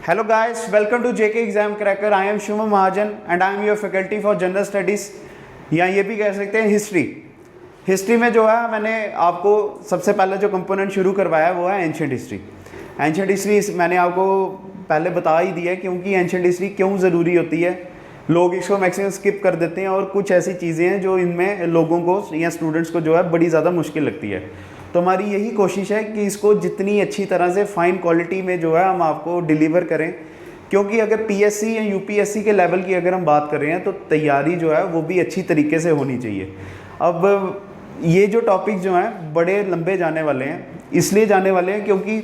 Hello guys, welcome to JK Exam Cracker. I am Shumam Mahajan and I am your faculty for General Studies या ये भी कह सकते हैं history में जो है मैंने आपको सबसे पहले जो कंपोनेंट शुरू करवाया है वो है एंशिएंट हिस्ट्री। एंशिएंट हिस्ट्री मैंने आपको पहले बता ही दिया है क्योंकि एंशिएंट हिस्ट्री क्यों ज़रूरी होती है। लोग इसको मैक्सिमम स्किप कर देते हैं और कुछ ऐसी चीज़ें हैं जो इनमें लोगों को या स्टूडेंट्स को जो है बड़ी ज़्यादा मुश्किल लगती है। तो हमारी यही कोशिश है कि इसको जितनी अच्छी तरह से फाइन क्वालिटी में जो है हम आपको डिलीवर करें, क्योंकि अगर पीएससी या यूपीएससी के लेवल की अगर हम बात कर रहे हैं तो तैयारी जो है वो भी अच्छी तरीके से होनी चाहिए। अब ये जो टॉपिक जो हैं बड़े लंबे जाने वाले हैं, इसलिए जाने वाले हैं क्योंकि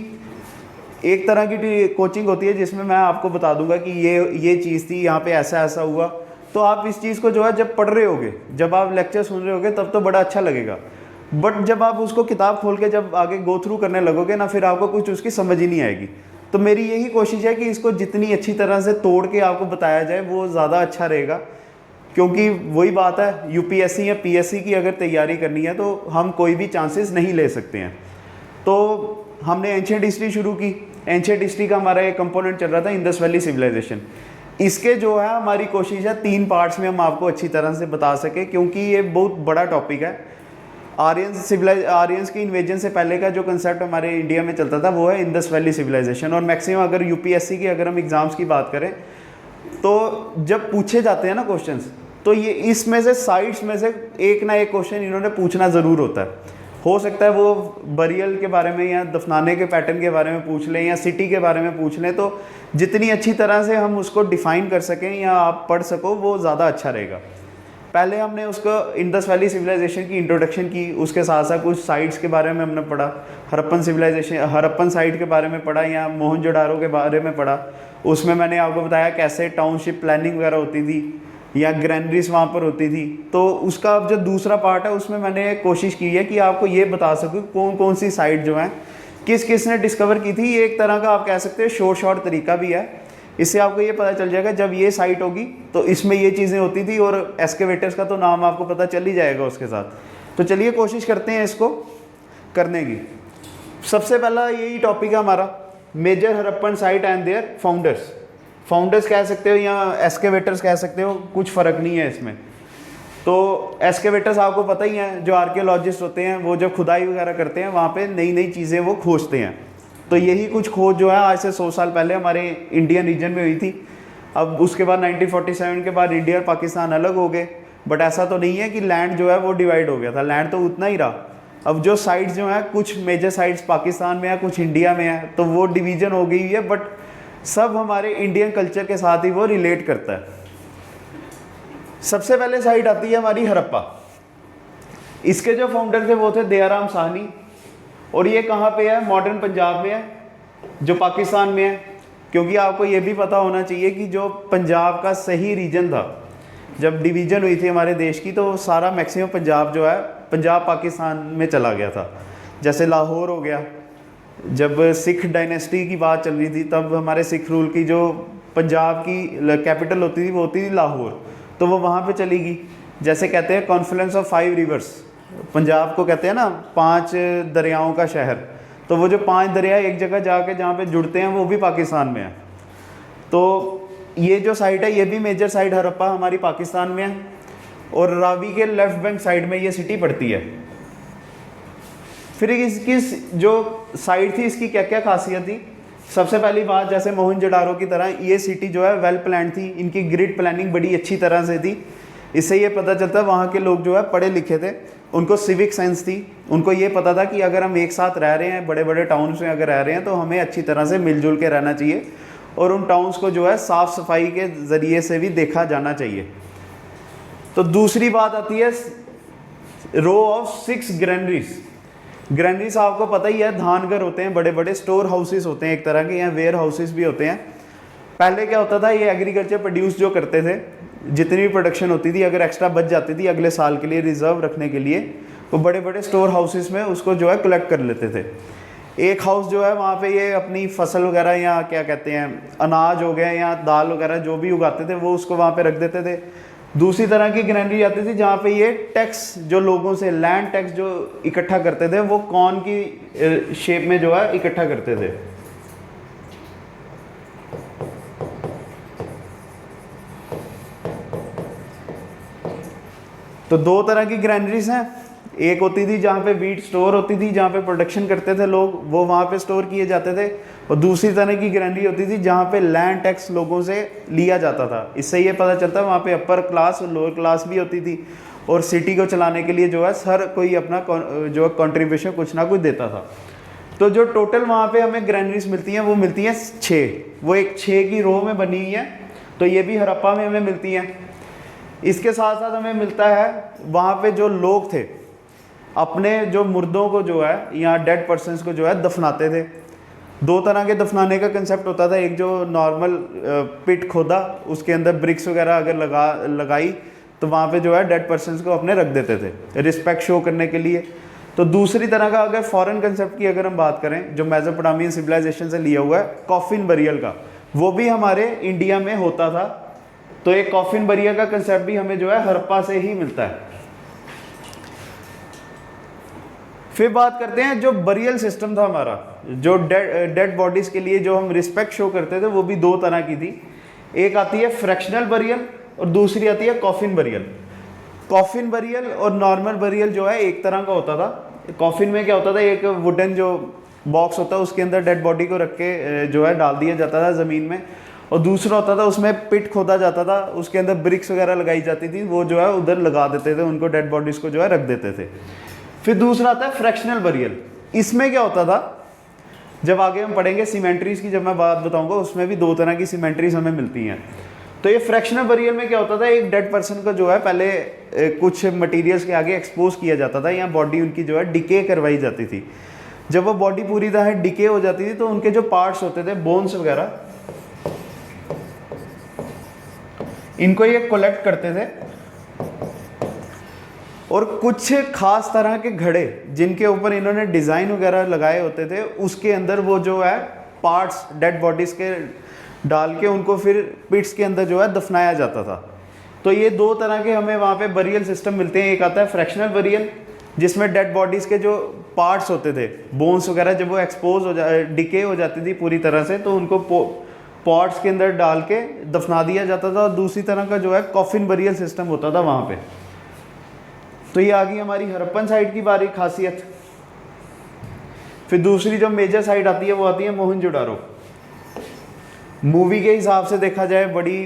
एक तरह की कोचिंग होती है जिसमें मैं आपको बता दूंगा कि ये चीज़ थी, यहाँ पे ऐसा ऐसा हुआ, तो आप इस चीज़ को जो है जब पढ़ रहे होगे, जब आप लेक्चर सुन रहे होगे तब तो बड़ा अच्छा लगेगा, बट जब आप उसको किताब खोल के जब आगे गो थ्रू करने लगोगे ना, फिर आपको कुछ उसकी समझ ही नहीं आएगी। तो मेरी यही कोशिश है कि इसको जितनी अच्छी तरह से तोड़ के आपको बताया जाए वो ज़्यादा अच्छा रहेगा, क्योंकि वही बात है यूपीएससी या पीएससी की अगर तैयारी करनी है तो हम कोई भी चांसेस नहीं ले सकते हैं। तो हमने एंशिएंट हिस्ट्री शुरू की। एंशिएंट हिस्ट्री का हमारा एक कंपोनेंट चल रहा था इंडस वैली सिविलाइजेशन। इसके जो है हमारी कोशिश है 3 पार्ट्स में हम आपको अच्छी तरह से बता सके, क्योंकि ये बहुत बड़ा टॉपिक है। आर्यंस की इन्वेजन से पहले का जो कंसेप्ट हमारे इंडिया में चलता था वो है इंडस वैली सिविलाइजेशन। और मैक्सिमम अगर यूपीएससी की अगर हम एग्ज़ाम्स की बात करें तो जब पूछे जाते हैं ना क्वेश्चंस, तो ये इसमें से साइड्स में से एक ना एक क्वेश्चन इन्होंने पूछना ज़रूर होता है। हो सकता है वो बरियल के बारे में या दफनाने के पैटर्न के बारे में पूछ लें या सिटी के बारे में पूछ लें, तो जितनी अच्छी तरह से हम उसको डिफ़ाइन कर सकें या आप पढ़ सको वो ज़्यादा अच्छा रहेगा। पहले हमने उसको इंडस वैली सिविलाइजेशन की इंट्रोडक्शन की, उसके साथ साथ कुछ साइट्स के बारे में हमने पढ़ा, हड़प्पन साइट के बारे में पढ़ा या मोहनजोदाड़ो के बारे में पढ़ा। उसमें मैंने आपको बताया कैसे टाउनशिप प्लानिंग वगैरह होती थी या ग्रैनरीज वहाँ पर होती थी। तो उसका अब जो दूसरा पार्ट है उसमें मैंने कोशिश की है कि आपको ये बता सकूँ कौन कौन सी साइट जो हैं किस ने डिस्कवर की थी। ये एक तरह का आप कह सकते हो शॉर्ट तरीका भी है, इससे आपको ये पता चल जाएगा जब ये साइट होगी तो इसमें ये चीज़ें होती थी, और एक्सकेवेटर्स का तो नाम आपको पता चल ही जाएगा उसके साथ। तो चलिए कोशिश करते हैं इसको करने की। सबसे पहला यही टॉपिक है हमारा, major Harappan site and their founders कह सकते हो या एक्सकेवेटर्स कह सकते हो, कुछ फ़र्क नहीं है इसमें। तो एक्सकेवेटर्स आपको पता ही है, जो आर्कियोलॉजिस्ट होते हैं वो जब खुदाई वगैरह करते हैं वहाँ पे नई नई चीज़ें वो खोजते हैं। तो यही कुछ खोज जो है आज से 100 साल पहले हमारे इंडियन रीजन में हुई थी। अब उसके बाद 1947 के बाद इंडिया और पाकिस्तान अलग हो गए, बट ऐसा तो नहीं है कि लैंड जो है वो डिवाइड हो गया था, लैंड तो उतना ही रहा। अब जो साइट्स जो हैं, कुछ मेजर साइट्स पाकिस्तान में है, कुछ इंडिया में है, तो वो डिवीज़न हो गई है, बट सब हमारे इंडियन कल्चर के साथ ही वो रिलेट करता है। सबसे पहले साइट आती है हमारी हड़प्पा। इसके जो फाउंडर थे वो थे दयाराम साहनी, और ये कहाँ पे है? मॉडर्न पंजाब में है, जो पाकिस्तान में है। क्योंकि आपको ये भी पता होना चाहिए कि जो पंजाब का सही रीजन था, जब डिवीज़न हुई थी हमारे देश की, तो सारा मैक्सिमम पंजाब जो है पंजाब पाकिस्तान में चला गया था। जैसे लाहौर हो गया, जब सिख डायनेस्टी की बात चल रही थी तब हमारे सिख रूल की जो पंजाब की कैपिटल होती थी वो होती थी लाहौर, तो वो वहाँ पे चली गई। जैसे कहते हैं कॉन्फ्लुएंस ऑफ 5 रिवर्स, पंजाब को कहते हैं ना 5 दरियाओं का शहर, तो वो जो 5 दरिया एक जगह जाके जहाँ पे जुड़ते हैं वो भी पाकिस्तान में है। तो ये जो साइट है ये भी मेजर साइट हड़प्पा हमारी पाकिस्तान में है, और रावी के लेफ्ट बैंक साइड में ये सिटी पड़ती है। फिर इसकी जो साइट थी इसकी क्या क्या खासियत थी? सबसे पहली बात, जैसे मोहनजोदाड़ो की तरह ये सिटी जो है वेल प्लान थी, इनकी ग्रिड प्लानिंग बड़ी अच्छी तरह से थी। इससे ये पता चलता है वहाँ के लोग जो है पढ़े लिखे थे, उनको सिविक सेंस थी, उनको ये पता था कि अगर हम एक साथ रह रहे हैं, बड़े बड़े टाउन्स में अगर रह रहे हैं तो हमें अच्छी तरह से मिलजुल के रहना चाहिए, और उन टाउन्स को जो है साफ़ सफाई के ज़रिए से भी देखा जाना चाहिए। तो दूसरी बात आती है रो ऑफ 6 ग्रैनरीज आपको पता ही है, धानघर होते हैं, बड़े बड़े स्टोर हाउसेस होते हैं एक तरह के, या वेयर हाउसेस भी होते हैं। पहले क्या होता था, ये एग्रीकल्चर प्रोड्यूस जो करते थे, जितनी भी प्रोडक्शन होती थी अगर एक्स्ट्रा बच जाती थी अगले साल के लिए रिजर्व रखने के लिए, तो बड़े बड़े स्टोर हाउसेस में उसको जो है कलेक्ट कर लेते थे। एक हाउस जो है वहाँ पे ये अपनी फसल वगैरह या क्या कहते हैं अनाज हो गया या दाल वगैरह जो भी उगाते थे वो उसको वहाँ पे रख देते थे। दूसरी तरह की ग्रैनरी आती थी जहाँ पे ये टैक्स जो लोगों से लैंड टैक्स जो इकट्ठा करते थे वो कॉर्न की शेप में जो है इकट्ठा करते थे। तो दो तरह की ग्रैनरीज हैं, एक होती थी जहाँ पे वीट स्टोर होती थी, जहाँ पे प्रोडक्शन करते थे लोग, वो वहाँ पे स्टोर किए जाते थे, और दूसरी तरह की ग्रैनरी होती थी जहाँ पे लैंड टैक्स लोगों से लिया जाता था। इससे ये पता चलता है वहाँ पे अपर क्लास और लोअर क्लास भी होती थी, और सिटी को चलाने के लिए जो है हर कोई अपना जो है कंट्रीब्यूशन कुछ ना कुछ देता था। तो जो टोटल वहाँ पे हमें ग्रैनरीज मिलती हैं वो मिलती हैं 6, वो एक 6 की रो में बनी हुई है। तो ये भी हड़प्पा में हमें मिलती हैं। इसके साथ साथ हमें मिलता है वहाँ पे जो लोग थे अपने जो मुर्दों को जो है या डेड पर्सन्स को जो है दफनाते थे। दो तरह के दफनाने का कंसेप्ट होता था, एक जो नॉर्मल पिट खोदा, उसके अंदर ब्रिक्स वगैरह अगर लगाई तो वहाँ पे जो है डेड पर्सन्स को अपने रख देते थे रिस्पेक्ट शो करने के लिए। तो दूसरी तरह का अगर फॉरेन कंसेप्ट की अगर हम बात करें जो मेसोपोटामियन सिविलाइजेशन से लिया हुआ है कॉफिन बरियल का, वो भी हमारे इंडिया में होता था। तो एक कॉफिन बरियल का कंसेप्ट भी हमें जो है हड़प्पा से ही मिलता है। फिर बात करते हैं जो बरियल सिस्टम था हमारा, जो डेड बॉडीज के लिए जो हम रिस्पेक्ट शो करते थे, वो भी दो तरह की थी। एक आती है फ्रैक्शनल बरियल और दूसरी आती है कॉफिन बरियल। कॉफिन बरियल और नॉर्मल बरियल जो है एक तरह का होता था। कॉफिन में क्या होता था, एक वुडन जो बॉक्स होता है उसके अंदर डेड बॉडी को रख के जो है डाल दिया जाता था ज़मीन में, और दूसरा होता था उसमें पिट खोदा जाता था, उसके अंदर ब्रिक्स वगैरह लगाई जाती थी, वो जो है उधर लगा देते थे, उनको डेड बॉडीज को जो है रख देते थे। फिर दूसरा आता है फ्रैक्शनल बरियल। इसमें क्या होता था, जब आगे हम पढ़ेंगे सीमेंट्रीज की, जब मैं बात बताऊंगा उसमें भी दो तरह की सीमेंट्रीज हमें मिलती हैं। तो ये फ्रैक्शनल बरियल में क्या होता था, एक डेड पर्सन को जो है पहले कुछ मटेरियल्स के आगे एक्सपोज किया जाता था, या बॉडी उनकी जो है डिके करवाई जाती थी। जब वो बॉडी पूरी तरह डिके हो जाती थी तो उनके जो पार्ट्स होते थे, बोन्स वगैरह, इनको ये कलेक्ट करते थे, और कुछ खास तरह के घड़े जिनके ऊपर इन्होंने डिज़ाइन वगैरह लगाए होते थे, उसके अंदर वो जो है पार्ट्स डेड बॉडीज़ के डाल के उनको फिर पिट्स के अंदर जो है दफनाया जाता था। तो ये दो तरह के हमें वहाँ पे बरियल सिस्टम मिलते हैं। एक आता है फ्रैक्शनल बरियल जिसमें डेड बॉडीज़ के जो पार्ट्स होते थे, बोन्स वगैरह, जब वो एक्सपोज हो डिके हो जाती थी पूरी तरह से, तो उनको पॉट्स के अंदर डाल के दफना दिया जाता था। और दूसरी तरह का जो है कॉफिन बरियल सिस्टम होता था वहाँ पे। तो ये आ गई हमारी हड़प्पन साइड की बारी खासियत। फिर दूसरी जो मेजर साइड आती है वो आती है मोहनजोदारो। मूवी के हिसाब से देखा जाए बड़ी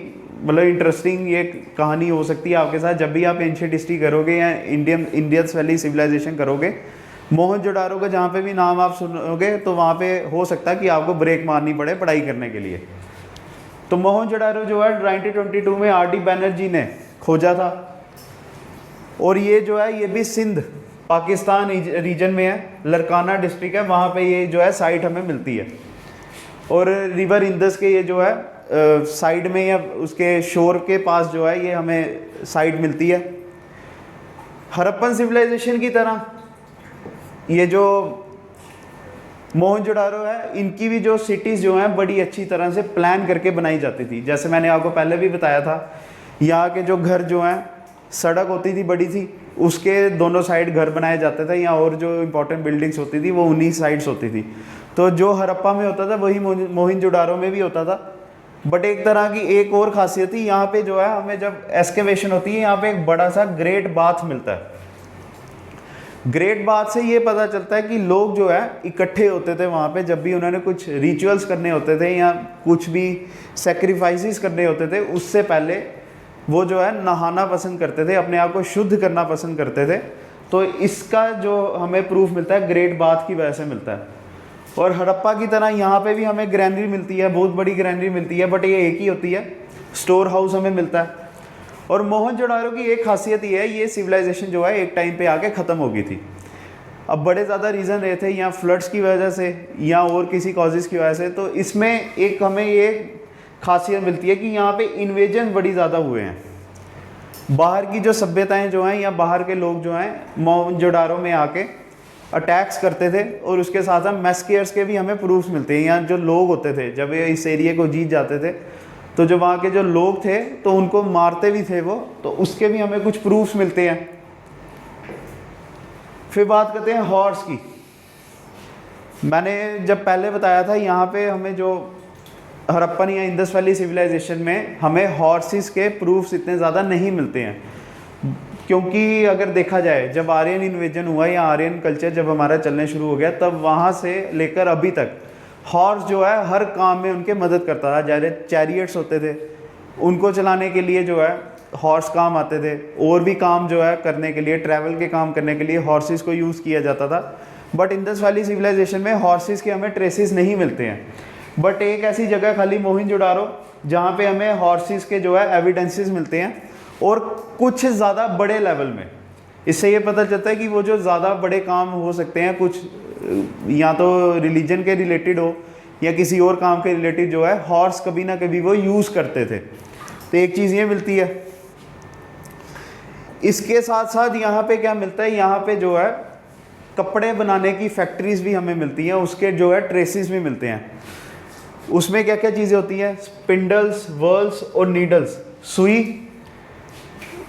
मतलब इंटरेस्टिंग ये कहानी हो सकती है आपके साथ। जब भी आप एंशिएंट हिस्ट्री करोगे या इंडियस वैली सिविलाइजेशन करोगे, मोहनजोदारो का जहाँ पे भी नाम आप सुनोगे तो वहाँ पे हो सकता है कि आपको ब्रेक मारनी पड़े पढ़ाई करने के लिए। तो मोहनजोदारो जो है 1922 में आर डी बैनर्जी ने खोजा था, और ये जो है ये भी सिंध पाकिस्तान रीजन में है, लरकाना डिस्ट्रिक्ट है, वहाँ पे ये जो है साइट हमें मिलती है। और रिवर इंदस के ये जो है साइड में या उसके शोर के पास जो है ये हमें साइट मिलती है। हड़प्पन सिविलाइजेशन की तरह ये जो मोहनजोदारो है, इनकी भी जो सिटीज़ जो हैं बड़ी अच्छी तरह से प्लान करके बनाई जाती थी। जैसे मैंने आपको पहले भी बताया था, यहाँ के जो घर जो हैं, सड़क होती थी बड़ी थी, उसके दोनों साइड घर बनाए जाते थे, या और जो इम्पोर्टेंट बिल्डिंग्स होती थी वो उन्हीं साइड्स होती थी। तो जो हड़प्पा में होता था वही मोहनजोदारो में भी होता था। बट एक तरह की एक और खासियत थी, यहाँ पे जो है हमें जब एक्सकेवेशन होती है यहाँ पे एक बड़ा सा ग्रेट बाथ मिलता है। ग्रेट बाथ से ये पता चलता है कि लोग जो है इकट्ठे होते थे वहाँ पे, जब भी उन्होंने कुछ रिचुअल्स करने होते थे या कुछ भी सेक्रीफाइसेस करने होते थे, उससे पहले वो जो है नहाना पसंद करते थे, अपने आप को शुद्ध करना पसंद करते थे। तो इसका जो हमें प्रूफ मिलता है ग्रेट बाथ की वजह से मिलता है। और हड़प्पा की तरह यहाँ पे भी हमें ग्रैनरी मिलती है, बहुत बड़ी ग्रैनरी मिलती है, बट ये एक ही होती है, स्टोर हाउस हमें मिलता है। और मोहनजोदारो की एक खासियत ये है, ये सिविलाइजेशन जो है एक टाइम पे आके ख़त्म हो गई थी। अब बड़े ज़्यादा रीज़न रहे थे, या फ्लड्स की वजह से या और किसी कॉजेज़ की वजह से। तो इसमें एक हमें ये खासियत मिलती है कि यहाँ पे इन्वेजन बड़ी ज़्यादा हुए हैं। बाहर की जो सभ्यताएं जो हैं या बाहर के लोग जो हैं मोहनजोदारो में आके अटैक्स करते थे, और उसके साथ साथ मैस्केयर्स के भी हमें प्रूफ्स मिलते हैं। यहाँ जो लोग होते थे जब ये इस एरिया को जीत जाते थे, तो जो वहाँ के जो लोग थे तो उनको मारते भी थे वो, तो उसके भी हमें कुछ प्रूफ्स मिलते हैं। फिर बात करते हैं हॉर्स की। मैंने जब पहले बताया था यहाँ पे हमें जो हड़प्पन या इंडस वैली सिविलाइजेशन में हमें हॉर्सेस के प्रूफ्स इतने ज़्यादा नहीं मिलते हैं, क्योंकि अगर देखा जाए जब आर्यन इन्वेजन हुआ या आर्यन कल्चर जब हमारा चलने शुरू हो गया, तब वहाँ से लेकर अभी तक हॉर्स जो है हर काम में उनके मदद करता था। जैसे चैरियट्स होते थे, उनको चलाने के लिए जो है हॉर्स काम आते थे, और भी काम जो है करने के लिए, ट्रैवल के काम करने के लिए हॉर्सेस को यूज़ किया जाता था। बट इंडस वैली सिविलाइजेशन में हॉर्सेस के हमें ट्रेसेस नहीं मिलते हैं। बट एक ऐसी जगह खाली मोहनजोदारो जहाँ पे हमें हॉर्सेस के जो है एविडेंसेस मिलते हैं, और कुछ ज़्यादा बड़े लेवल में। इससे ये पता चलता है कि वो जो ज़्यादा बड़े काम हो सकते हैं, कुछ या तो रिलीजन के रिलेटेड हो या किसी और काम के रिलेटेड, जो है हॉर्स कभी ना कभी वो यूज़ करते थे। तो एक चीज़ ये मिलती है। इसके साथ साथ यहाँ पे क्या मिलता है, यहाँ पे जो है कपड़े बनाने की फैक्ट्रीज भी हमें मिलती हैं, उसके जो है ट्रेसेस भी मिलते हैं। उसमें क्या क्या चीज़ें होती हैं, स्पिंडल्स, वर्ल्स और नीडल्स। सुई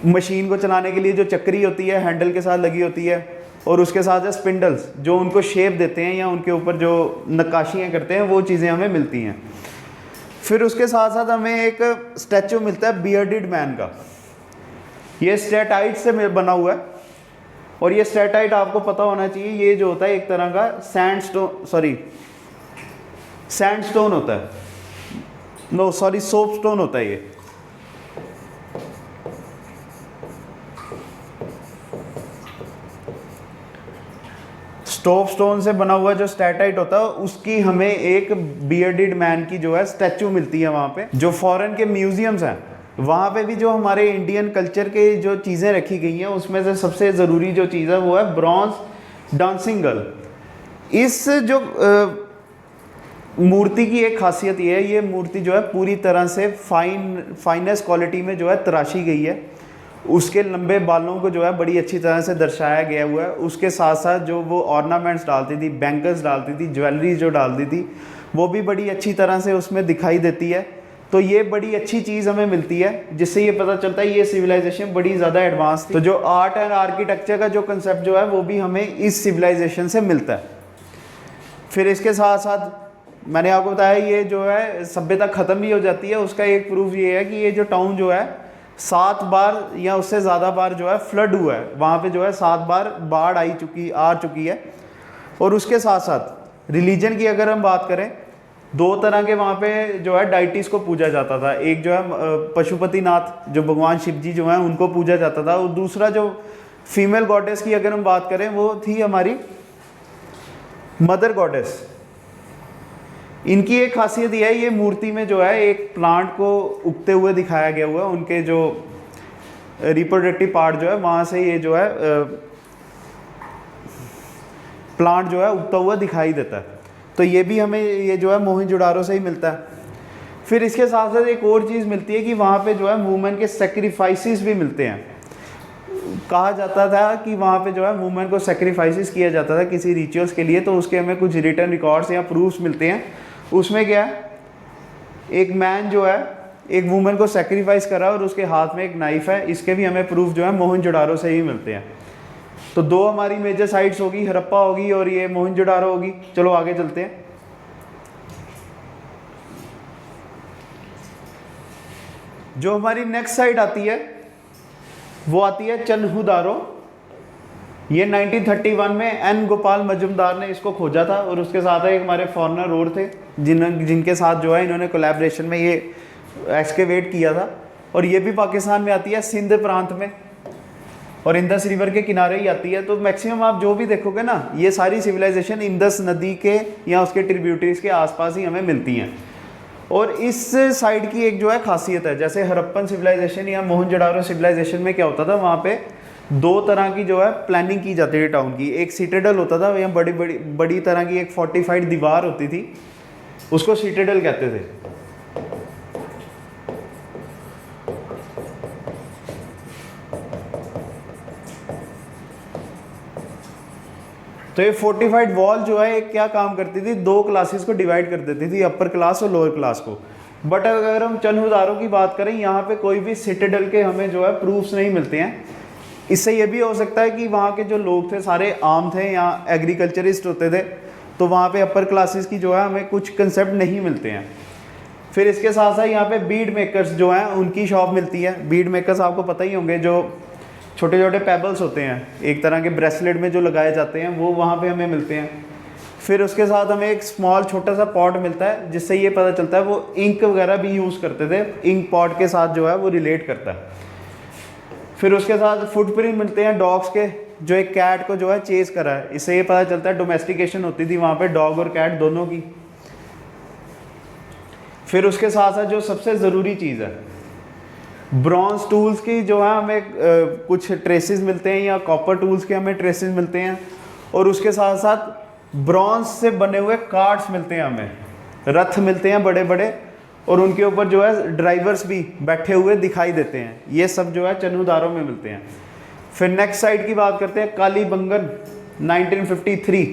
मशीन को चलाने के लिए जो चक्री होती है, हैंडल के साथ लगी होती है, और उसके साथ है स्पिंडल्स जो उनको शेप देते हैं या उनके ऊपर जो नक्काशियाँ करते हैं, वो चीज़ें हमें मिलती हैं। फिर उसके साथ साथ हमें एक स्टैचू मिलता है बियर्डेड मैन का। ये स्टेटाइट से बना हुआ है, और ये स्टेटाइट आपको पता होना चाहिए, ये जो होता है एक तरह का सैंडस्टोन होता है, सोपस्टोन होता है। ये सोपस्टोन से बना हुआ जो स्टेटाइट होता है, उसकी हमें एक बियर्डेड मैन की जो है स्टैचू मिलती है वहाँ पे। जो फॉरेन के म्यूजियम्स हैं वहाँ पे भी जो हमारे इंडियन कल्चर के जो चीज़ें रखी गई हैं, उसमें से सबसे ज़रूरी जो चीज़ है वो है ब्रॉन्ज डांसिंग गर्ल। इस जो मूर्ति की एक खासियत ये है, ये मूर्ति जो है पूरी तरह से फाइनेस्ट क्वालिटी में जो है तराशी गई है। उसके लंबे बालों को जो है बड़ी अच्छी तरह से दर्शाया गया हुआ है। उसके साथ साथ जो वो ऑर्नामेंट्स डालती थी, बैंगल्स डालती थी, ज्वेलरी जो डालती थी, वो भी बड़ी अच्छी तरह से उसमें दिखाई देती है। तो ये बड़ी अच्छी चीज़ हमें मिलती है, जिससे ये पता चलता है ये सिविलाइजेशन बड़ी ज़्यादा एडवांस थी। तो जो आर्ट एंड आर्किटेक्चर का जो कंसेप्ट जो है वो भी हमें इस सिविलाइजेशन से मिलता है। फिर इसके साथ साथ मैंने आपको बताया ये जो है सभ्यता ख़त्म भी हो जाती है। उसका एक प्रूफ ये है कि ये जो टाउन जो है 7 बार या उससे ज़्यादा बार जो है फ्लड हुआ है। वहाँ पे जो है 7 बार बाढ़ आ चुकी है। और उसके साथ साथ रिलीजन की अगर हम बात करें, 2 तरह के वहाँ पे जो है डाइटीज़ को पूजा जाता था। एक जो है पशुपतिनाथ, जो भगवान शिव जी जो हैं उनको पूजा जाता था, और दूसरा जो फीमेल गॉडेस की अगर हम बात करें वो थी हमारी मदर गॉडेस। इनकी एक खासियत यह है, ये मूर्ति में जो है एक प्लांट को उगते हुए दिखाया गया हुआ है। उनके जो रिप्रोडक्टिव पार्ट जो है वहाँ से ये जो है प्लांट जो है उगता हुआ दिखाई देता है। तो ये भी हमें ये जो है मोहनजोदारो से ही मिलता है। फिर इसके साथ साथ एक और चीज़ मिलती है कि वहाँ पे जो है वुमेन के सेक्रीफाइसेस भी मिलते हैं। कहा जाता था कि वहाँ पे जो है वुमेन को सेक्रीफाइसेस किया जाता था किसी रिचुअल्स के लिए, तो उसके हमें कुछ रिटर्न रिकॉर्ड्स या प्रूफ्स मिलते हैं। उसमें क्या है, एक मैन जो है एक वुमेन को सेक्रीफाइस करा और उसके हाथ में एक नाइफ है। इसके भी हमें प्रूफ जो है मोहनजोदारो से ही मिलते हैं। तो 2 हमारी मेजर साइट्स होगी, हड़प्पा होगी और ये मोहनजोदारो होगी। चलो आगे चलते हैं। जो हमारी नेक्स्ट साइट आती है वो आती है चन्हुदारो। ये 1931 में एन गोपाल मजुमदार ने इसको खोजा था, और उसके साथ एक हमारे फॉरेनर और थे जिनके साथ जो है इन्होंने कोलैबोरेशन में ये एक्सकेवेट किया था। और ये भी पाकिस्तान में आती है, सिंध प्रांत में, और इंदस रिवर के किनारे ही आती है। तो मैक्सिमम आप जो भी देखोगे ना, ये सारी सिविलाइजेशन इंदस नदी के या उसके ट्रिब्यूटरीज के आसपास ही हमें मिलती हैं। और इस साइड की एक जो है खासियत है, जैसे हड़प्पन सिविलाइजेशन या मोहनजोदारो सिविलाइजेशन में क्या होता था, वहाँ पे 2 तरह की जो है प्लानिंग की जाती थी टाउन की। एक सिटाडेल होता था, या बड़ी तरह की एक फोर्टिफाइड दीवार होती थी, उसको सिटाडेल कहते थे। तो ये फोर्टिफाइड वॉल जो है एक क्या काम करती थी, 2 क्लासेस को डिवाइड कर देती थी, अपर क्लास और लोअर क्लास को। बट अगर हम चन्हुदारो की बात करें, यहाँ पे कोई भी सिटाडेल के हमें जो है प्रूफ्स नहीं मिलते हैं। इससे ये भी हो सकता है कि वहाँ के जो लोग थे सारे आम थे या एग्रीकल्चरिस्ट होते थे, तो वहाँ पे अपर क्लासेस की जो है हमें कुछ कंसेप्ट नहीं मिलते हैं। फिर इसके साथ साथ यहाँ पे बीड मेकर्स जो हैं उनकी शॉप मिलती है। बीड मेकर्स आपको पता ही होंगे, जो छोटे छोटे पेबल्स होते हैं, एक तरह के ब्रेसलेट में जो लगाए जाते हैं, वो वहाँ पे हमें मिलते हैं। फिर उसके साथ हमें एक स्मॉल छोटा सा पॉट मिलता है, जिससे ये पता चलता है वो इंक वगैरह भी यूज़ करते थे, इंक पॉट के साथ जो है वो रिलेट करता है। फिर उसके साथ फुटप्रिंट मिलते हैं डॉग्स के, जो एक कैट को जो है चेस करा है, इससे ये पता चलता है डोमेस्टिकेशन होती थी वहाँ पे डॉग और कैट दोनों की। फिर उसके साथ साथ जो सबसे ज़रूरी चीज़ है, ब्रॉन्ज टूल्स की जो है हमें कुछ ट्रेसेस मिलते हैं, या कॉपर टूल्स के हमें ट्रेसेस मिलते हैं, और उसके साथ साथ ब्रॉन्ज से बने हुए कार्ड्स मिलते हैं, हमें रथ मिलते हैं बड़े बड़े, और उनके ऊपर जो है ड्राइवर्स भी बैठे हुए दिखाई देते हैं। ये सब जो है चन्हुदारों में मिलते हैं। फिर नेक्स्ट साइड की बात करते हैं, कालीबंगन 1953।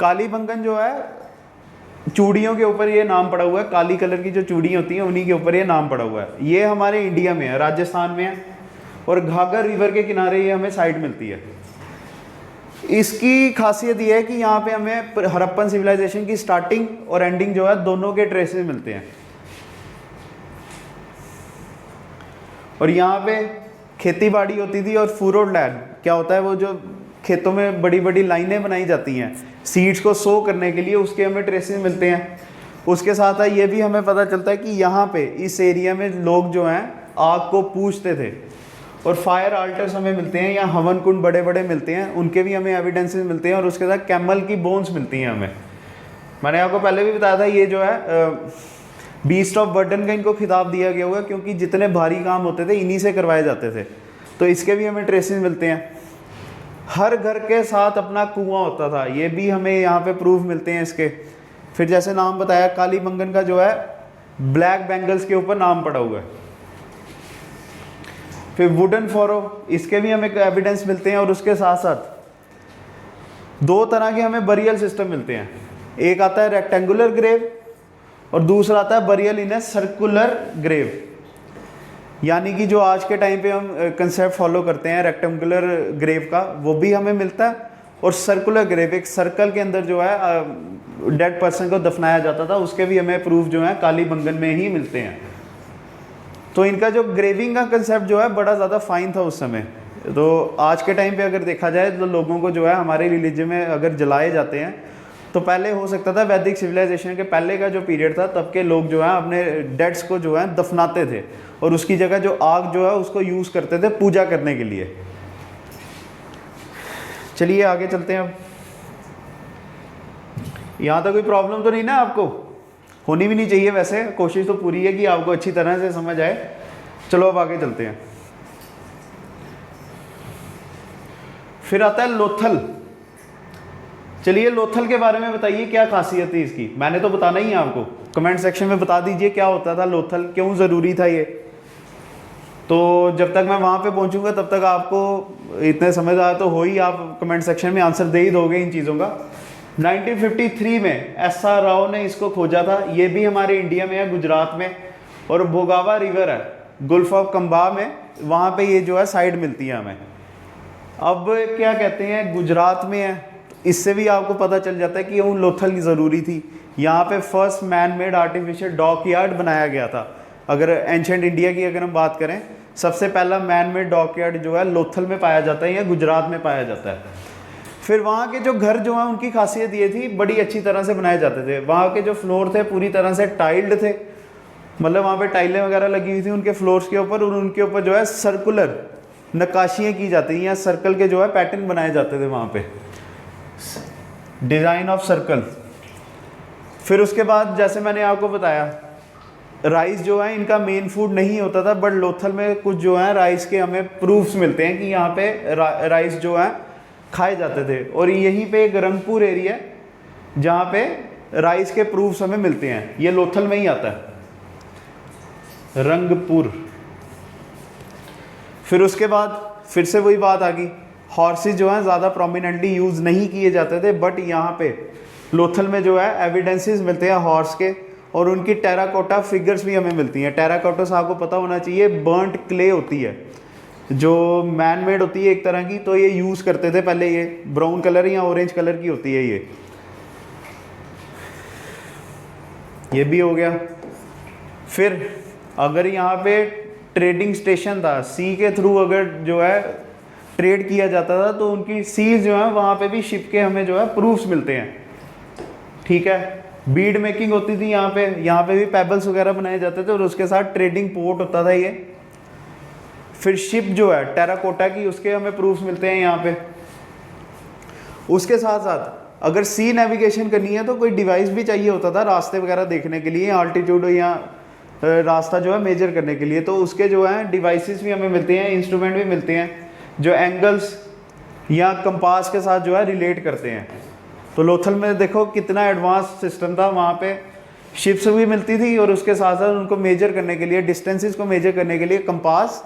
कालीबंगन जो है चूड़ियों के ऊपर ये नाम पड़ा हुआ है, काली कलर की जो चूड़ी होती हैं उन्हीं के ऊपर ये नाम पड़ा हुआ है। ये हमारे इंडिया में है, राजस्थान में है, और घाघर रिवर के किनारे ये हमें साइड मिलती है। इसकी खासियत ये है कि यहाँ पे हमें हड़प्पन सिविलाइजेशन की स्टार्टिंग और एंडिंग जो है दोनों के ट्रेसेस मिलते हैं। और यहाँ पे खेती बाड़ी होती थी, और फूरोड लैंड क्या होता है, वो जो खेतों में बड़ी बड़ी लाइनें बनाई जाती हैं सीड्स को सो करने के लिए, उसके हमें ट्रेसेस मिलते हैं। उसके साथ साथ ये भी हमें पता चलता है कि यहाँ पे इस एरिया में लोग जो हैं आग को पूजते थे, और फायर आल्टर्स हमें मिलते हैं, या हवन कुंड बड़े बड़े मिलते हैं, उनके भी हमें एविडेंसेस मिलते हैं। और उसके साथ कैमल की बोन्स मिलती हैं हमें। मैंने आपको पहले भी बताया था, ये जो है बीस्ट ऑफ बर्डन का इनको खिताब दिया गया हुआ, क्योंकि जितने भारी काम होते थे इन्हीं से करवाए जाते थे। तो इसके भी हमें ट्रेसेस मिलते हैं। हर घर के साथ अपना कुआं होता था, ये भी हमें यहाँ पे प्रूफ मिलते हैं इसके। फिर जैसे नाम बताया, कालीबंगन का जो है ब्लैक बैंगल्स के ऊपर नाम पड़ा हुआ है। फिर वुडन फोरो, इसके भी हमें एविडेंस मिलते हैं। और उसके साथ साथ दो तरह के हमें बरियल सिस्टम मिलते हैं, एक आता है रेक्टेंगुलर ग्रेव, और दूसरा आता है burial in a circular grave. यानी कि जो आज के टाइम पे हम कंसेप्ट फॉलो करते हैं रेक्टेंगुलर ग्रेव का, वो भी हमें मिलता है। और सर्कुलर ग्रेव, एक सर्कल के अंदर जो है डेड पर्सन को दफनाया जाता था, उसके भी हमें प्रूफ जो है कालीबंगन में ही मिलते हैं। तो इनका जो ग्रेविंग का कंसेप्ट जो है बड़ा ज़्यादा फाइन था उस समय। तो आज के टाइम पे अगर देखा जाए तो लोगों को जो है हमारे रिलीजन में अगर जलाए जाते हैं, तो पहले हो सकता था वैदिक सिविलाइजेशन के पहले का जो पीरियड था, तब के लोग जो है अपने डेड्स को जो है दफनाते थे, और उसकी जगह जो आग जो है उसको यूज़ करते थे पूजा करने के लिए। चलिए आगे चलते हैं। अब यहाँ तक कोई प्रॉब्लम तो नहीं ना आपको? होनी भी नहीं चाहिए, वैसे कोशिश तो पूरी है कि आपको अच्छी तरह से समझ आए। चलो अब आगे चलते हैं। फिर आता है लोथल। चलिए लोथल के बारे में बताइए, क्या खासियत थी इसकी? मैंने तो बताना ही है आपको, कमेंट सेक्शन में बता दीजिए क्या होता था लोथल, क्यों ज़रूरी था ये। तो जब तक मैं वहाँ पे पहुँचूंगा तब तक आपको इतने समझ आया तो हो ही, आप कमेंट सेक्शन में आंसर दे ही दोगे इन चीज़ों का। 1953 में SR राव ने इसको खोजा था। ये भी हमारे इंडिया में है, गुजरात में, और भोगावा रिवर है गुल्फ ऑफ कंबा में, वहाँ पे ये जो है साइड मिलती है हमें। अब क्या कहते हैं, गुजरात में है, इससे भी आपको पता चल जाता है कि उन लोथल की ज़रूरी थी। यहाँ पे first man made artificial dockyard बनाया गया था। अगर एंशेंट इंडिया की अगर हम बात करें, सबसे पहला मैन मेड डॉक यार्ड जो है लोथल में पाया जाता है, या गुजरात में पाया जाता है। फिर वहाँ के जो घर जो हैं उनकी खासियत ये थी, बड़ी अच्छी तरह से बनाए जाते थे। वहाँ के जो फ्लोर थे पूरी तरह से टाइल्ड थे, मतलब वहाँ पे टाइलें वगैरह लगी हुई थी उनके फ्लोर्स के ऊपर, और उनके ऊपर जो है सर्कुलर नक्काशियाँ की जाती थी, या सर्कल के जो है पैटर्न बनाए जाते थे वहाँ पे, डिज़ाइन ऑफ सर्कल। फिर उसके बाद जैसे मैंने आपको बताया, राइस जो है इनका मेन फूड नहीं होता था, बट लोथल में कुछ जो है राइस के हमें प्रूफ्स मिलते हैं कि यहाँ पे राइस जो है खाए जाते थे। और यहीं पे एक रंगपुर एरिया जहाँ पे राइस के प्रूफ्स हमें मिलते हैं, ये लोथल में ही आता है, रंगपुर। फिर उसके बाद फिर से वही बात आ गई, हॉर्सेस जो हैं ज़्यादा प्रोमिनेंटली यूज़ नहीं किए जाते थे, बट यहाँ पे लोथल में जो है एविडेंसेस मिलते हैं हॉर्स के, और उनकी टेराकोटा फिगर्स भी हमें मिलती हैं। टेराकोटा से आपको पता होना चाहिए बर्न्ट क्ले होती है, जो मैन मेड होती है एक तरह की। तो ये यूज़ करते थे पहले, ये ब्राउन कलर या ऑरेंज कलर की होती है ये भी हो गया। फिर अगर यहाँ पे ट्रेडिंग स्टेशन था, सी के थ्रू अगर जो है ट्रेड किया जाता था तो उनकी सीज जो है वहाँ पे भी शिप के हमें जो है प्रूफ्स मिलते हैं, ठीक है। बीड मेकिंग होती थी यहाँ पे भी पेबल्स वगैरह बनाए जाते थे और उसके साथ ट्रेडिंग पोर्ट होता था ये। फिर शिप जो है टेराकोटा की, उसके हमें प्रूफ्स मिलते हैं यहाँ पे। उसके साथ साथ अगर सी नेविगेशन करनी है तो कोई डिवाइस भी चाहिए होता था रास्ते वगैरह देखने के लिए, आल्टीट्यूड या रास्ता जो है मेजर करने के लिए, तो उसके जो है डिवाइसेस भी हमें मिलते हैं, इंस्ट्रूमेंट भी मिलते हैं जो एंगल्स या कंपास के साथ जो है रिलेट करते हैं। तो लोथल में देखो कितना एडवांस सिस्टम था, वहाँ पे शिप्स भी मिलती थी और उसके साथ साथ उनको मेजर करने के लिए, डिस्टेंसेस को मेजर करने के लिए कंपास,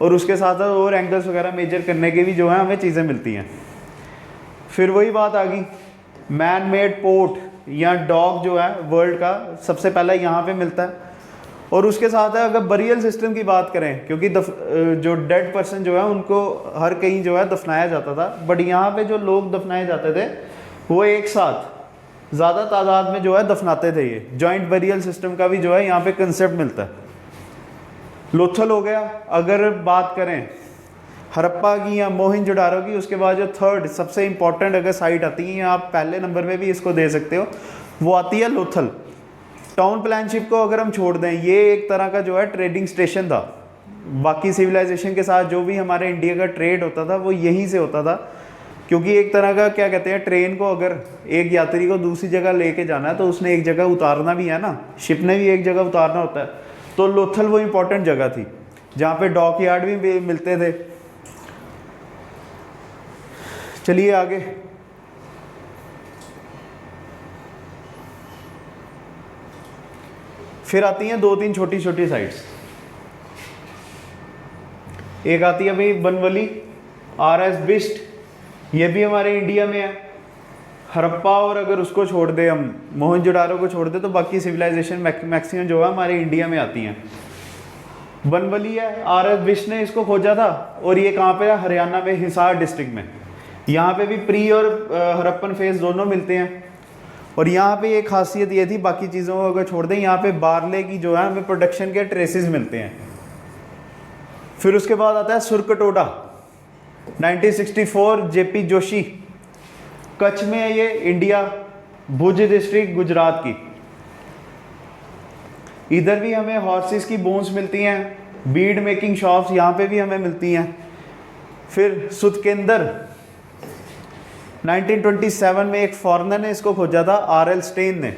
और उसके साथ साथ और एंगल्स वगैरह मेजर करने के भी जो है हमें चीज़ें मिलती हैं। फिर वही बात आ गई, मैन मेड पोर्ट या डॉक जो है वर्ल्ड का सबसे पहला यहाँ पे मिलता है। और उसके साथ है अगर बरियल सिस्टम की बात करें, क्योंकि जो डेड पर्सन जो है उनको हर कहीं जो है दफनाया जाता था, बट यहाँ पे जो लोग दफनाए जाते थे वो एक साथ ज़्यादा तादाद में जो है दफनाते थे। ये जॉइंट बरियल सिस्टम का भी जो है यहाँ पे कंसेप्ट मिलता है। लोथल हो गया। अगर बात करें हड़प्पा की या मोहनजोदाड़ो की, उसके बाद जो थर्ड सबसे इंपॉर्टेंट अगर साइट आती है, आप पहले नंबर पे भी इसको दे सकते हो, वो आती है लोथल। टाउन प्लानशिप को अगर हम छोड़ दें, ये एक तरह का जो है ट्रेडिंग स्टेशन था। बाकी सिविलाइजेशन के साथ जो भी हमारे इंडिया का ट्रेड होता था वो यहीं से होता था, क्योंकि एक तरह का क्या कहते हैं, ट्रेन को अगर एक यात्री को दूसरी जगह लेके जाना है तो उसने एक जगह उतारना भी है ना, शिप ने भी एक जगह उतारना होता है। तो लोथल वो इंपॉर्टेंट जगह थी जहाँ पे डॉक यार्ड भी मिलते थे। चलिए आगे। फिर आती हैं दो तीन छोटी छोटी साइट्स। एक आती है भाई बनवली, RS बिस्ट, ये भी हमारे इंडिया में है। हड़प्पा और अगर उसको छोड़ दे हम, मोहनजोदाड़ो को छोड़ दे, तो बाकी सिविलाइजेशन मैक्सिमम जो है हमारे इंडिया में आती हैं। बनवली है, RS बिस्ट ने इसको खोजा था, और ये कहाँ पे है, हरियाणा में हिसार डिस्ट्रिक्ट में। यहाँ पे भी प्री और हड़प्पन फेज दोनों मिलते हैं। और यहाँ पे एक खासियत ये थी, बाकी चीज़ों को अगर छोड़ दें, यहाँ पे बार्ले की जो है हमें प्रोडक्शन के ट्रेसेस मिलते हैं। फिर उसके बाद आता है सुरकटोडा, 1964 JP जोशी, कच्छ में है ये, इंडिया, भुज डिस्ट्रिक्ट गुजरात की। इधर भी हमें हॉर्सेस की बोन्स मिलती हैं, बीड मेकिंग शॉप्स यहाँ पे भी हमें मिलती हैं। फिर सुतकेंदर, 1927 में एक फॉरेनर ने इसको खोजा था, RL स्टेन ने,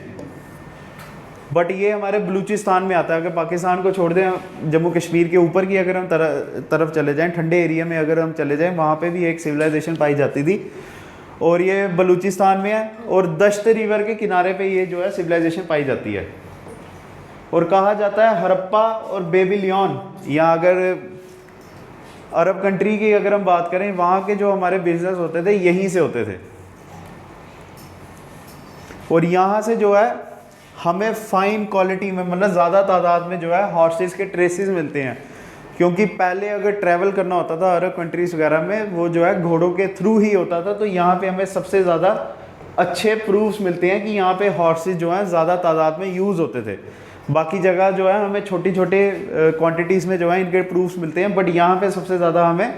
बट ये हमारे बलूचिस्तान में आता है। अगर पाकिस्तान को छोड़ दें, जम्मू कश्मीर के ऊपर की अगर हम तरफ चले जाएं, ठंडे एरिया में अगर हम चले जाएं, वहाँ पे भी एक सिविलाइजेशन पाई जाती थी, और ये बलूचिस्तान में है। और दश्त रिवर के किनारे पे ये जो है सिविलाइजेशन पाई जाती है। और कहा जाता है हड़प्पा और बेबीलोन, या अगर अरब कंट्री की अगर हम बात करें, वहाँ के जो हमारे बिजनेस होते थे यहीं से होते थे। और यहाँ से जो है हमें फाइन क्वालिटी में, मतलब ज़्यादा तादाद में जो है हॉर्सेस के ट्रेसेस मिलते हैं, क्योंकि पहले अगर ट्रैवल करना होता था अरब कंट्रीज़ वगैरह में, वो जो है घोड़ों के थ्रू ही होता था। तो यहाँ पे हमें सबसे ज़्यादा अच्छे प्रूफ्स मिलते हैं कि यहाँ पे हॉर्सेस जो हैं ज़्यादा तादाद में यूज़ होते थे। बाकी जगह जो है हमें छोटी छोटे क्वांटिटीज़ में जो है इनके प्रूफ्स मिलते हैं, बट यहाँ पे सबसे ज़्यादा हमें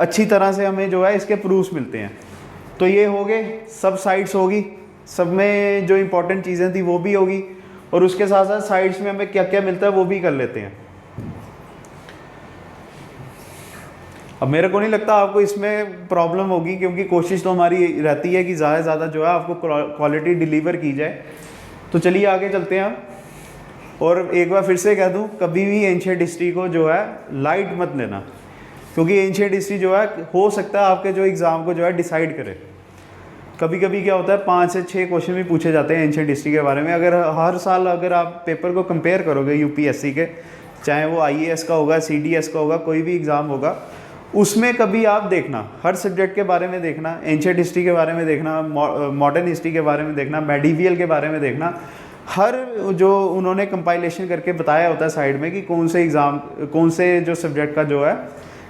अच्छी तरह से हमें जो है इसके प्रूफ्स मिलते हैं। तो ये हो गए, सब साइट्स होगी, सब में जो इम्पोर्टेंट चीज़ें थी वो भी होगी, और उसके साथ साथ साइट्स में हमें क्या क्या मिलता है वो भी कर लेते हैं। अब मेरे को नहीं लगता आपको इसमें प्रॉब्लम होगी, क्योंकि कोशिश तो हमारी रहती है कि ज़्यादा से ज़्यादा जो है आपको क्वालिटी डिलीवर की जाए। तो चलिए आगे चलते हैं हम। और एक बार फिर से कह दूं, कभी भी एंशिएंट हिस्ट्री को जो है लाइट मत लेना, क्योंकि एंशिएंट हिस्ट्री जो है हो सकता है आपके जो एग्ज़ाम को जो है डिसाइड करे। कभी कभी क्या होता है 5 से 6 क्वेश्चन भी पूछे जाते हैं एंशिएंट हिस्ट्री के बारे में। अगर हर साल अगर आप पेपर को कंपेयर करोगे UPSC के, चाहे वो IAS का होगा, CDS का होगा, कोई भी एग्ज़ाम होगा, उसमें कभी आप देखना, हर सब्जेक्ट के बारे में देखना, एंशिएंट हिस्ट्री के बारे में देखना, मॉडर्न हिस्ट्री के बारे में देखना, मेडिवियल के बारे में देखना। हर जो उन्होंने कंपाइलेशन करके बताया होता है साइड में कि कौन से एग्ज़ाम, कौन से जो सब्जेक्ट का जो है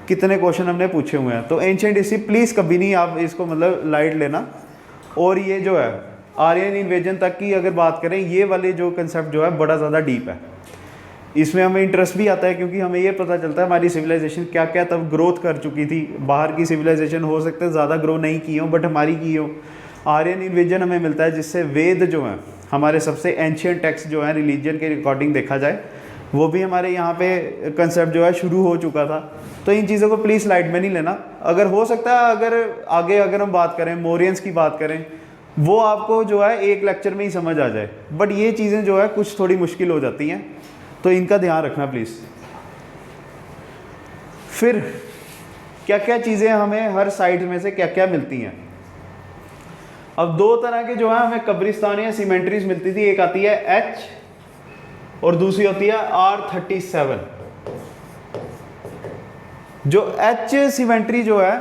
कितने क्वेश्चन हमने पूछे हुए हैं। तो एंशिएंट हिस्ट्री प्लीज़ कभी नहीं आप इसको मतलब लाइट लेना। और ये जो है आर्यन इन्वेजन तक की अगर बात करें, ये वाले जो कंसेप्ट जो है बड़ा ज़्यादा डीप है। इसमें हमें इंटरेस्ट भी आता है क्योंकि हमें ये पता चलता है हमारी सिविलाइजेशन क्या क्या तब ग्रोथ कर चुकी थी। बाहर की सिविलाइजेशन हो सकता है ज़्यादा ग्रो नहीं की हो, बट हमारी की हो। आर्यन इन्वेजन हमें मिलता है जिससे वेद जो हैं, हमारे सबसे एंशियंट टेक्स्ट जो है रिलीजन के रिकॉर्डिंग देखा जाए, वो भी हमारे यहाँ पे कंसेप्ट जो है शुरू हो चुका था। तो इन चीज़ों को प्लीज़ लाइट में नहीं लेना। अगर हो सकता है अगर हम बात करें, मौर्यंस की बात करें, वो आपको जो है एक लेक्चर में ही समझ आ जाए, बट ये चीज़ें जो है कुछ थोड़ी मुश्किल हो जाती हैं, तो इनका ध्यान रखना प्लीज़। फिर क्या क्या चीज़ें हमें हर साइट में से क्या क्या मिलती हैं। अब दो तरह के जो है हमें कब्रिस्तान या सीमेंट्रीज मिलती थी, एक आती है H और दूसरी होती है R37। जो H सीमेंट्री जो है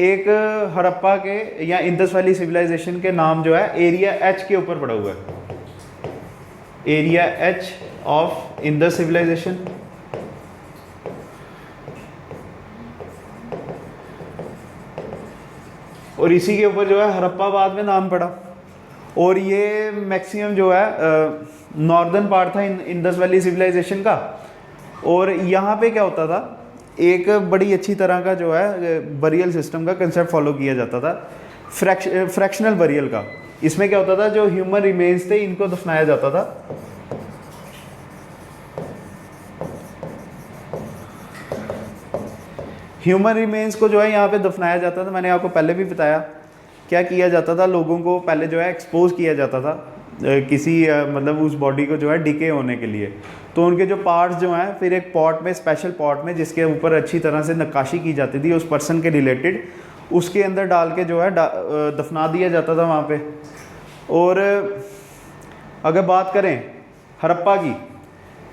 एक हड़प्पा के या इंडस वैली सिविलाइजेशन के नाम जो है एरिया H के ऊपर पड़ा हुआ है, area H of Indus civilisation. और इसी के ऊपर जो है हड़प्पा बाद में नाम पड़ा। और ये मैक्सिमम जो है नॉर्दर्न पार्ट था इंडस वैली सिविलाइजेशन का। और यहाँ पे क्या होता था, एक बड़ी अच्छी तरह का जो है बरियल सिस्टम का कंसेप्ट फॉलो किया जाता था, फ्रैक्शनल बरियल का। इसमें क्या होता था, जो ह्यूमन रिमेन्स थे इनको दफनाया जाता था। ह्यूमन रिमेन्स को जो है यहाँ पे दफनाया जाता था। मैंने आपको पहले भी बताया क्या किया जाता था, लोगों को पहले जो है एक्सपोज किया जाता था किसी मतलब उस बॉडी को जो है डिके होने के लिए। तो उनके जो पार्ट्स जो हैं फिर एक पॉट में, स्पेशल पॉट में, जिसके ऊपर अच्छी तरह से नक्काशी की जाती थी उस पर्सन के रिलेटेड, उसके अंदर डाल के जो है दफना दिया जाता था वहाँ पे। और अगर बात करें हड़प्पा की,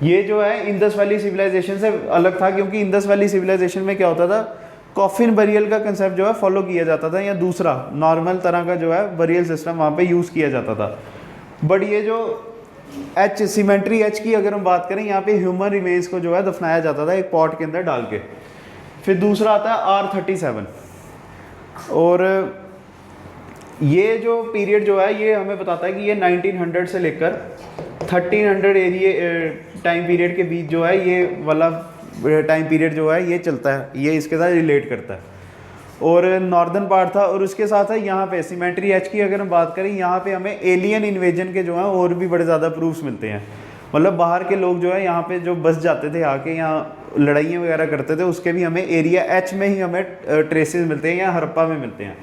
ये जो है इंडस वैली सिविलाइजेशन से अलग था, क्योंकि इंडस वैली सिविलाइजेशन में क्या होता था, कॉफिन बरियल का कंसेप्ट जो है फॉलो किया जाता था, या दूसरा नॉर्मल तरह का जो है बरियल सिस्टम वहाँ पे यूज़ किया जाता था। बट ये जो H सीमेंट्री H की अगर हम बात करें, यहाँ पे ह्यूमन रिमेन्स को जो है दफनाया जाता था एक पॉट के अंदर डाल के। फिर दूसरा आता है R37। और ये जो पीरियड जो है ये हमें बताता है कि ये 1900 से लेकर 1300 एरिया टाइम पीरियड के बीच जो है ये वाला टाइम पीरियड जो है ये चलता है, ये इसके साथ रिलेट करता है। और नॉर्दर्न पार्ट था। और उसके साथ है यहाँ पे सीमेंट्री H की अगर हम बात करें, यहाँ पे हमें एलियन इन्वेजन के जो हैं और भी बड़े ज़्यादा प्रूफ्स मिलते हैं। मतलब बाहर के लोग जो है यहाँ पे जो बस जाते थे आके, यहाँ लड़ाइयाँ वगैरह करते थे, उसके भी हमें एरिया H में ही हमें ट्रेसेस मिलते हैं या हड़प्पा में मिलते हैं।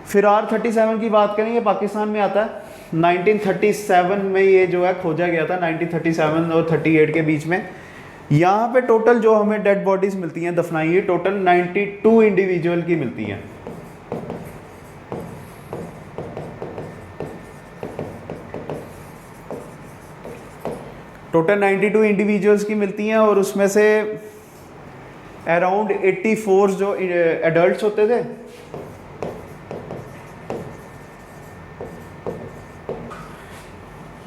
फिर R37 की बात करें, ये पाकिस्तान में आता है। 1937 में ये जो है खोजा गया था, 1937 और 38 के बीच में। यहाँ पे टोटल जो हमें डेड बॉडीज मिलती हैं दफनाई हुई, टोटल 92 इंडिविजुअल की मिलती हैं। टोटल 92 इंडिविजुअल्स की मिलती हैं। और उसमें से अराउंड 84 जो एडल्ट्स होते थे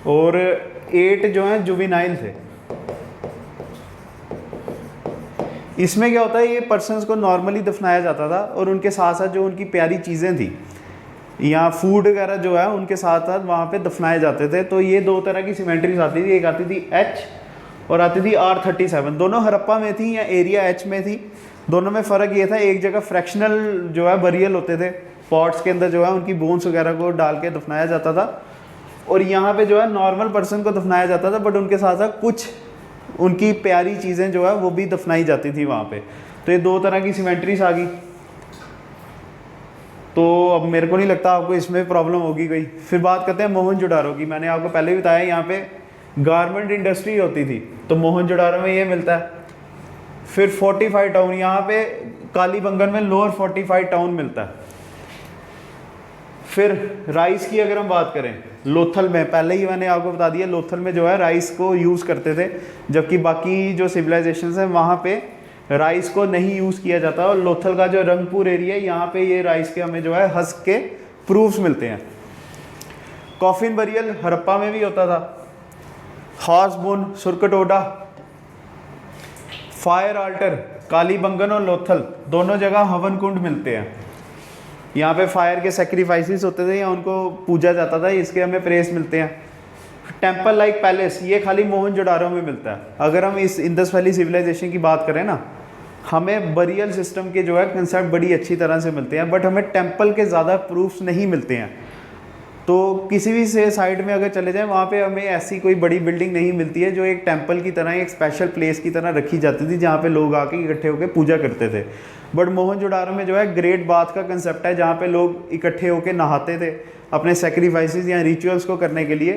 और 8 जो हैं जुवेनाइल थे। इसमें क्या होता है, ये पर्सन्स को नॉर्मली दफनाया जाता था और उनके साथ साथ जो उनकी प्यारी चीज़ें थी या फूड वगैरह जो है उनके साथ साथ वहाँ पे दफनाए जाते थे। तो ये दो तरह की सीमेंट्रीज आती थी, एक आती थी H और आती थी R37। दोनों हड़प्पा में थी या एरिया H में थी। दोनों में फ़र्क ये था, एक जगह फ्रैक्शनल जो है बरियल होते थे, पॉट्स के अंदर जो है उनकी बोन्स वगैरह को डाल के दफनाया जाता था। और यहाँ पे जो है नॉर्मल पर्सन को दफनाया जाता था, बट उनके साथ साथ कुछ उनकी प्यारी चीज़ें जो है वो भी दफनाई जाती थी वहाँ पे। तो ये दो तरह की सीमेंट्रीज आ गई। तो अब मेरे को नहीं लगता आपको इसमें प्रॉब्लम होगी कोई। फिर बात करते हैं मोहनजोदारो की। मैंने आपको पहले भी बताया यहाँ पे गारमेंट इंडस्ट्री होती थी, तो मोहनजोदारो में ये मिलता है। फिर 45 टाउन, यहाँ पे कालीबंगन में लोअर 45 टाउन मिलता है। फिर राइस की अगर हम बात करें, लोथल में, पहले ही मैंने आपको बता दिया, लोथल में जो है राइस को यूज़ करते थे, जबकि बाकी जो सिविलाइजेशन है वहाँ पे राइस को नहीं यूज़ किया जाता। और लोथल का जो रंगपुर एरिया है, यहाँ पे ये राइस के हमें जो है हस्क के प्रूफ्स मिलते हैं। कॉफिन बरियल हड़प्पा में भी होता था। Horse bone Surkotada, fire altar Kalibangan और लोथल दोनों जगह हवन कुंड मिलते हैं। यहाँ पे फायर के सेक्रीफाइसेस होते थे या उनको पूजा जाता था, इसके हमें प्रेस मिलते हैं। टेम्पल लाइक पैलेस ये खाली मोहनजोदाड़ो में मिलता है। अगर हम इस इंडस वैली सिविलाइजेशन की बात करें ना, हमें बरियल सिस्टम के जो है कंसेप्ट बड़ी अच्छी तरह से मिलते हैं, बट हमें टेम्पल के ज़्यादा प्रूफ्स नहीं मिलते हैं। तो किसी भी से साइड में अगर चले जाएं, वहाँ पे हमें ऐसी कोई बड़ी बिल्डिंग नहीं मिलती है जो एक टेम्पल की तरह, एक स्पेशल प्लेस की तरह रखी जाती थी जहाँ पे लोग आके इकट्ठे होकर पूजा करते थे। बट मोहनजोदाड़ो में जो है ग्रेट बाथ का कंसेप्ट है, जहाँ पे लोग इकट्ठे होकर नहाते थे अपने सेक्रीफाइसेस या रिचुअल्स को करने के लिए।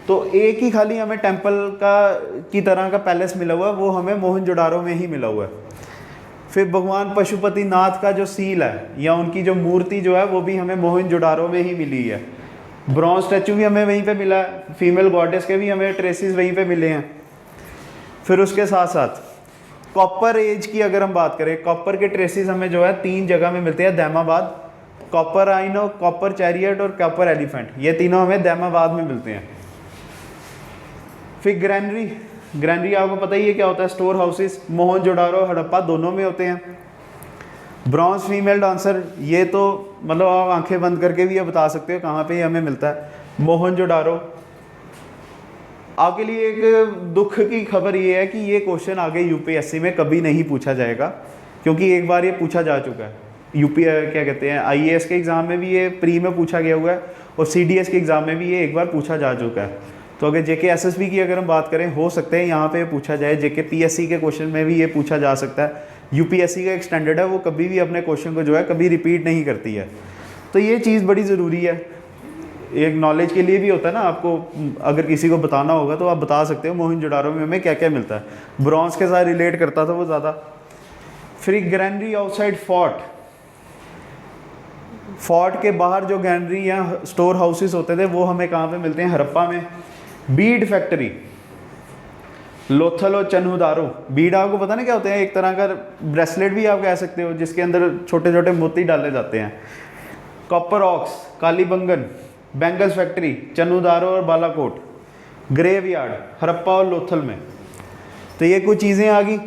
तो एक ही खाली हमें टेम्पल का की तरह का पैलेस मिला हुआ है, वो हमें मोहनजोदाड़ो में ही मिला हुआ है। फिर भगवान पशुपतिनाथ का जो सील है या उनकी जो मूर्ति जो है वो भी हमें मोहनजोदाड़ो में ही मिली है। ब्रॉन्ज स्टैचू भी हमें वहीं पे मिला है, फीमेल गॉडेस के भी हमें ट्रेसेस वहीं पे मिले हैं। फिर उसके साथ साथ कॉपर एज की अगर हम बात करें, कॉपर के ट्रेसेस हमें जो है 3 जगह में मिलते हैं, दैमाबाद, कॉपर आइनो, कॉपर चैरियट और कॉपर एलिफेंट, ये तीनों हमें दैमाबाद में मिलते हैं। फिर ग्रैनरी आपको पता ही है क्या होता है, स्टोर हाउसेस, मोहनजोदाड़ो हड़प्पा दोनों में होते हैं। ब्रॉन्ज फीमेल डांसर, ये तो मतलब आप आंखें बंद करके भी ये बता सकते हो कहाँ पे हमें मिलता है, मोहनजोदाड़ो। आपके लिए एक दुख की खबर ये है कि ये क्वेश्चन आगे यूपीएससी में कभी नहीं पूछा जाएगा, क्योंकि एक बार ये पूछा जा चुका है। यूपी क्या कहते हैं, आईएएस के एग्ज़ाम में भी ये प्री में पूछा गया हुआ है और सीडीएस के एग्ज़ाम में भी ये एक बार पूछा जा चुका है। तो अगर जेके एसएसबी की अगर हम बात करें, हो सकते हैं यहाँ पे पूछा जाए, जेके पीएससी के क्वेश्चन में भी ये पूछा जा सकता है। यूपीएससी का एक स्टैंडर्ड है, वो कभी भी अपने क्वेश्चन को जो है कभी रिपीट नहीं करती है। तो ये चीज़ बड़ी ज़रूरी है, एक नॉलेज के लिए भी होता है ना, आपको अगर किसी को बताना होगा तो आप बता सकते हो मोहनजोदाड़ो में हमें क्या क्या मिलता है। ब्रॉन्ज के साथ रिलेट करता था वो ज़्यादा। फिर ग्रैनरी आउटसाइड फोर्ट के बाहर जो ग्रैनरी या स्टोर हाउसेस होते थे वो हमें कहाँ पे मिलते हैं, हड़प्पा में। बीड फैक्ट्री, लोथल और चन्हुदारो। बीड आपको पता ना क्या होते हैं, एक तरह का ब्रेसलेट भी आप कह सकते हो जिसके अंदर छोटे छोटे मोती डाले जाते हैं। Copper ox, Kalibangan, bangles factory, Chanhudaro और बालाकोट। ग्रेवयार्ड, हड़प्पा और लोथल में। तो ये कुछ चीज़ें आ गई,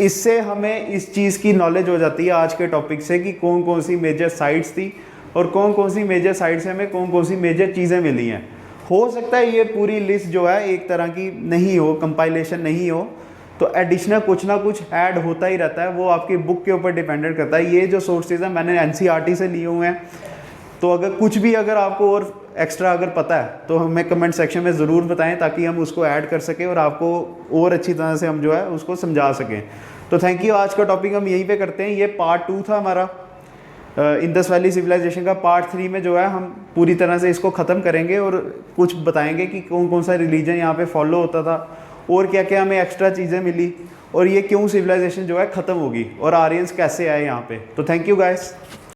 इससे हमें इस चीज़ की नॉलेज हो जाती है आज के टॉपिक से कि कौन कौन सी मेजर साइट्स थी और कौन कौन सी मेजर साइट से हमें कौन कौन सी मेजर चीज़ें मिली हैं। हो सकता है ये पूरी लिस्ट जो है एक तरह की नहीं हो, कंपाइलेशन नहीं हो, तो एडिशनल कुछ ना कुछ ऐड होता ही रहता है, वो आपकी बुक के ऊपर डिपेंडेंट करता है। ये जो सोर्सेज हैं मैंने एनसीईआरटी से लिए हुए हैं, तो अगर कुछ भी अगर आपको और एक्स्ट्रा अगर पता है तो हमें कमेंट सेक्शन में ज़रूर बताएं ताकि हम उसको ऐड कर सकें और आपको और अच्छी तरह से हम जो है उसको समझा सकें। तो थैंक यू। आज का टॉपिक हम यहीं पे करते हैं। ये पार्ट 2 था हमारा इंडस वैली सिविलाइजेशन का। पार्ट 3 में जो है हम पूरी तरह से इसको ख़त्म करेंगे और कुछ बताएंगे कि कौन कौन सा रिलीजन यहाँ पे फॉलो होता था और क्या क्या हमें एक्स्ट्रा चीज़ें मिली और ये क्यों सिविलाइजेशन जो है ख़त्म होगी और आर्यंस कैसे आए यहाँ पे। तो थैंक यू गाइस।